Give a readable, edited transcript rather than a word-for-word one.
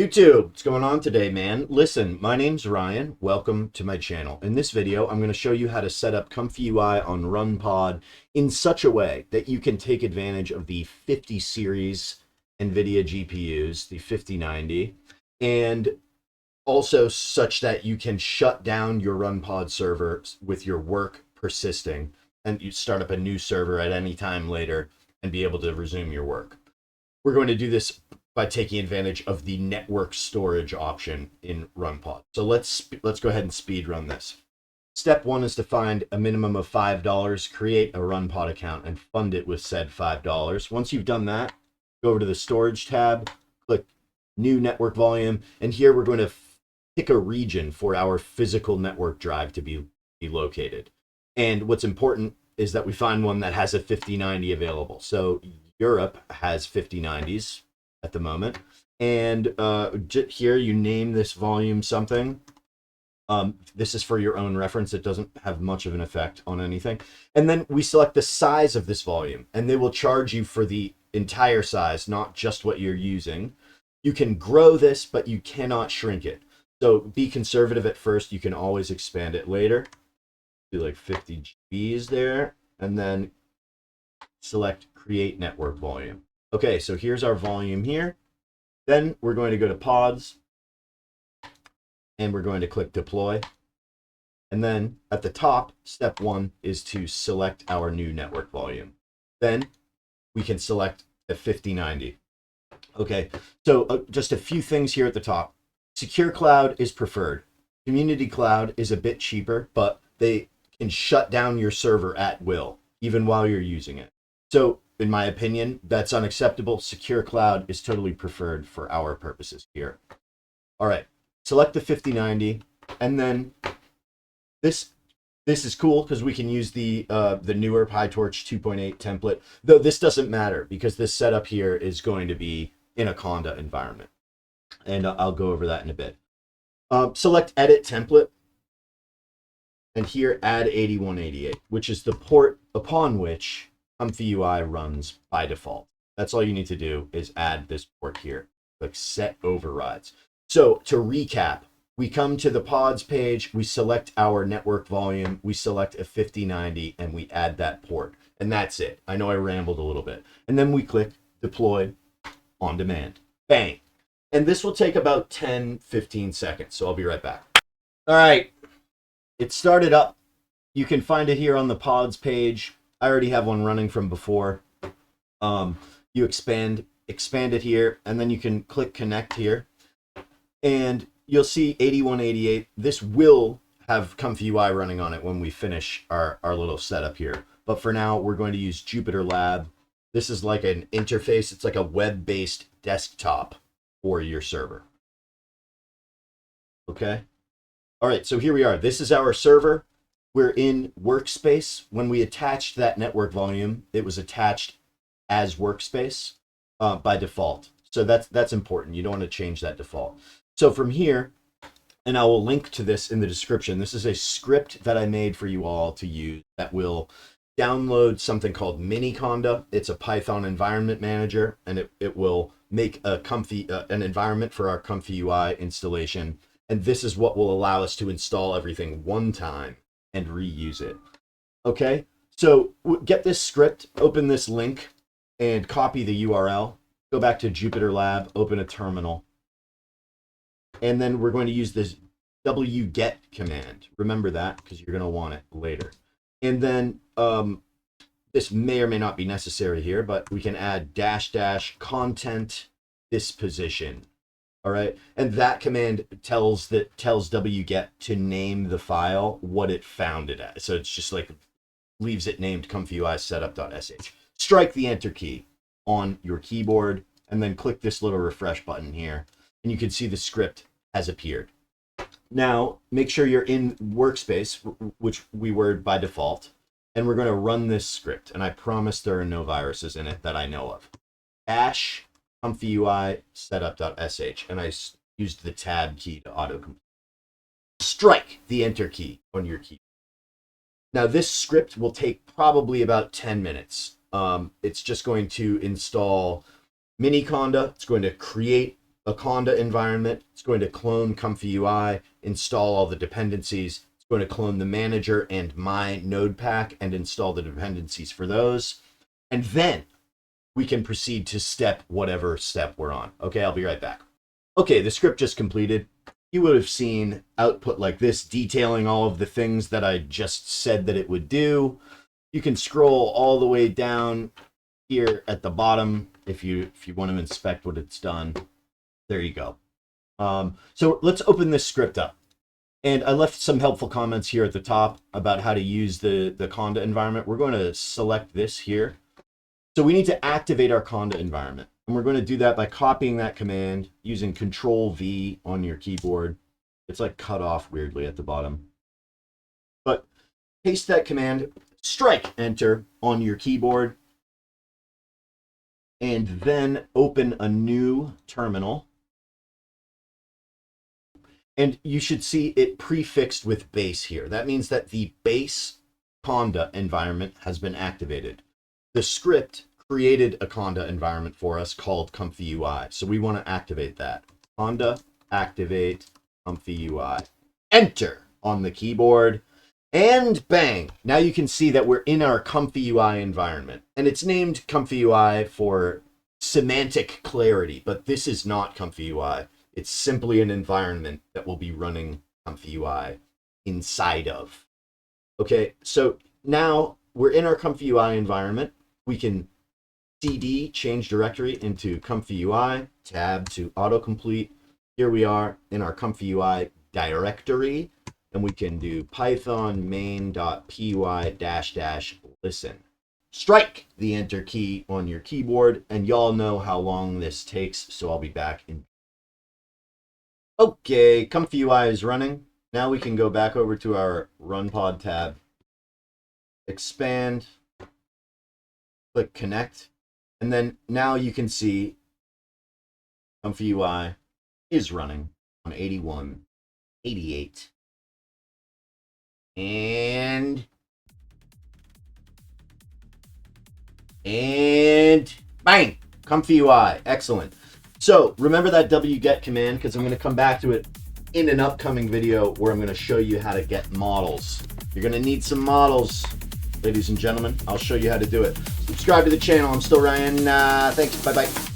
YouTube, what's going on today, man? Listen, my name's Ryan. Welcome to my channel. In this video, I'm going to show you how to set up ComfyUI on RunPod in such a way that you can take advantage of the 50 series NVIDIA GPUs, the 5090, and also such that you can shut down your RunPod server with your work persisting, and you start up a new server at any time later and be able to resume your work. We're going to do this by taking advantage of the network storage option in RunPod. So let's go ahead and speed run this. Step one is to find a minimum of $5, create a RunPod account, and fund it with said $5. Once you've done that, go over to the storage tab, click new network volume, and here we're going to pick a region for our physical network drive to be located. And what's important is that we find one that has a 5090 available. So Europe has 5090s at the moment, and here you name this volume something. This is for your own reference. It doesn't have much of an effect on anything. And then we select the size of this volume, and they will charge you for the entire size, not just what you're using. You can grow this, but you cannot shrink it. So be conservative at first. You can always expand it later. Do like 50 GBs there, and then select create network volume. Okay, so here's our volume here. Then we're going to go to pods, and we're going to click deploy. And then at the top, step one is to select our new network volume. Then we can select a 5090. Okay, so just a few things here at the top. Secure cloud is preferred. Community cloud is a bit cheaper, but they can shut down your server at will, even while you're using it. So in my opinion, that's unacceptable. Secure cloud is totally preferred for our purposes here. All right, select the 5090, and then this is cool because we can use the newer PyTorch 2.8 template, though this doesn't matter because this setup here is going to be in a Conda environment, and I'll go over that in a bit. Select edit template, and here add 8188, which is the port upon which ComfyUI runs by default. That's all you need to do is add this port here. Click set overrides. So to recap, we come to the pods page, we select our network volume, we select a 5090, and we add that port. And that's it. I know I rambled a little bit. And then we click deploy on demand. Bang. And this will take about 10-15 seconds. So I'll be right back. All right. It started up. You can find it here on the pods page. I already have one running from before. You expand it here, and then you can click connect here, and you'll see 8188. This will have ComfyUI running on it when we finish our little setup here. But for now, we're going to use Jupyter Lab. This is like an interface. It's like a web-based desktop for your server. Okay. All right, so here we are. This is our server. We're in workspace. When we attached that network volume, it was attached as workspace by default. So that's important. You don't want to change that default. So from here, and I will link to this in the description, this is a script that I made for you all to use that will download something called Miniconda. It's a Python environment manager, and it will make an environment for our ComfyUI installation. And this is what will allow us to install everything one time and reuse it. Okay, so get this script, open this link, and copy the URL. Go back to Jupyter Lab, open a terminal, and then we're going to use this wget command. Remember that because you're going to want it later. And then this may or may not be necessary here, but we can add -- content disposition. All right, and that command tells wget to name the file what it found it as. So it's just like leaves it named ComfyUI setup.sh. Strike the enter key on your keyboard, and then click this little refresh button here, and you can see the script has appeared. Now make sure you're in workspace, which we were by default, and we're going to run this script. And I promise there are no viruses in it that I know of. ComfyUI setup.sh, and I used the tab key to autocomplete. Strike the enter key on your key. Now this script will take probably about 10 minutes. It's just going to install Miniconda. It's going to create a Conda environment. It's going to clone ComfyUI, install all the dependencies. It's going to clone the manager and my node pack and install the dependencies for those. And then we can proceed to whatever step we're on. Okay, I'll be right back. Okay, the script just completed. You would have seen output like this, detailing all of the things that I just said that it would do. You can scroll all the way down here at the bottom if you want to inspect what it's done. There you go. So let's open this script up. And I left some helpful comments here at the top about how to use the Conda environment. We're going to select this here. So we need to activate our Conda environment. And we're going to do that by copying that command using Control-V on your keyboard. It's like cut off weirdly at the bottom. But paste that command, strike Enter on your keyboard, and then open a new terminal. And you should see it prefixed with base here. That means that the base Conda environment has been activated. The script created a Conda environment for us called ComfyUI. So we want to activate that. Conda activate ComfyUI. Enter on the keyboard. And bang! Now you can see that we're in our ComfyUI environment. And it's named ComfyUI for semantic clarity, but this is not ComfyUI. It's simply an environment that we'll be running ComfyUI inside of. Okay, so now we're in our ComfyUI environment. We can cd change directory into ComfyUI, tab to autocomplete. Here we are in our ComfyUI directory, and we can do python main.py --listen. Strike the enter key on your keyboard, and y'all know how long this takes, so I'll be back in. Okay, ComfyUI is running. Now we can go back over to our RunPod tab, expand, click connect, and then now you can see ComfyUI is running on 81, 88, and bang, ComfyUI, excellent. So remember that wget command, because I'm going to come back to it in an upcoming video where I'm going to show you how to get models. You're going to need some models, ladies and gentlemen. I'll show you how to do it. Subscribe to the channel. I'm still Ryan. Thanks. Bye-bye.